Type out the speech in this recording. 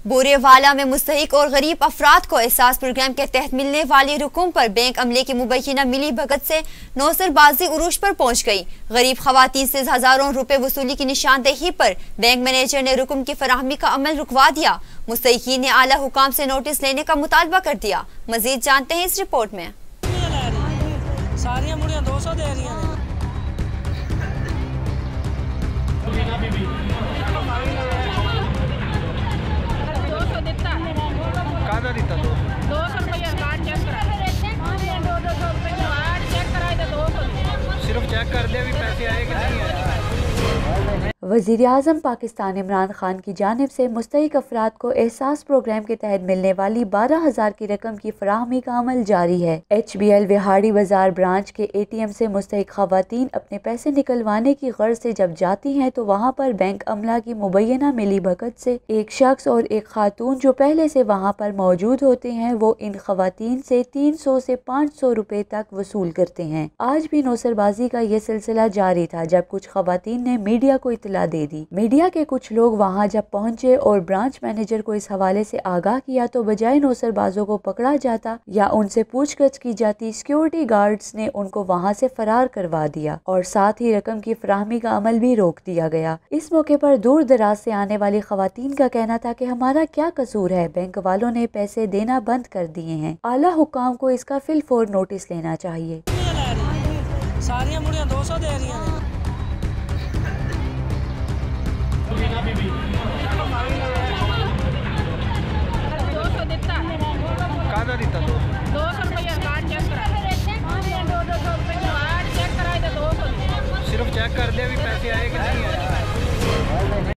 बोरेवाला में मुस्तहिक और गरीब अफराद को एहसास प्रोग्राम के तहत मिलने वाली रकूम पर बैंक अमले की मुबैना मिली भगत से नौसरबाजी उरूज पर पहुंच गई। गरीब खवातीन से हजारों रुपए वसूली की निशानदेही पर बैंक मैनेजर ने रकूम की फराहमी का अमल रुकवा दिया। मुस्तहिकीन ने आला हुकाम से नोटिस लेने का मुतालबा कर दिया। मजीद जानते हैं इस रिपोर्ट में। सिर्फ चेक कर दे अभी पैसे आए कि नहीं आए। वज़ीर-ए-आज़म पाकिस्तान इमरान खान की जानिब से मुस्तहिक अफराद को एहसास प्रोग्राम के तहत मिलने वाली 12,000 की रकम की फराहमी का अमल जारी है। HBL विहाड़ी बाजार ब्रांच के ATM से मुस्तहिक खवातीन अपने पैसे निकलवाने की गर्ज से जब जाती हैं तो वहाँ पर बैंक अमला की मुबैना मिली भगत से एक शख्स और एक खातून जो पहले से वहाँ पर मौजूद होते हैं वो इन खवातीन से 300 से 500 रुपए तक वसूल करते हैं। आज भी नौसरबाजी का ये सिलसिला जारी था जब कुछ खवातीन ने मीडिया को इत्तला दे दी। मीडिया के कुछ लोग वहां जब पहुंचे और ब्रांच मैनेजर को इस हवाले से आगाह किया तो बजाय नौसरबाजों को पकड़ा जाता या उनसे पूछताछ की जाती, सिक्योरिटी गार्ड्स ने उनको वहां से फरार करवा दिया और साथ ही रकम की फराहमी का अमल भी रोक दिया गया। इस मौके पर दूर दराज से आने वाली खवातीन का कहना था कि हमारा क्या कसूर है, बैंक वालों ने पैसे देना बंद कर दिए हैं। आला हुकाम को इसका फिलफौर नोटिस लेना चाहिए। सारियां मुड़ियां 200 दे रही हैं।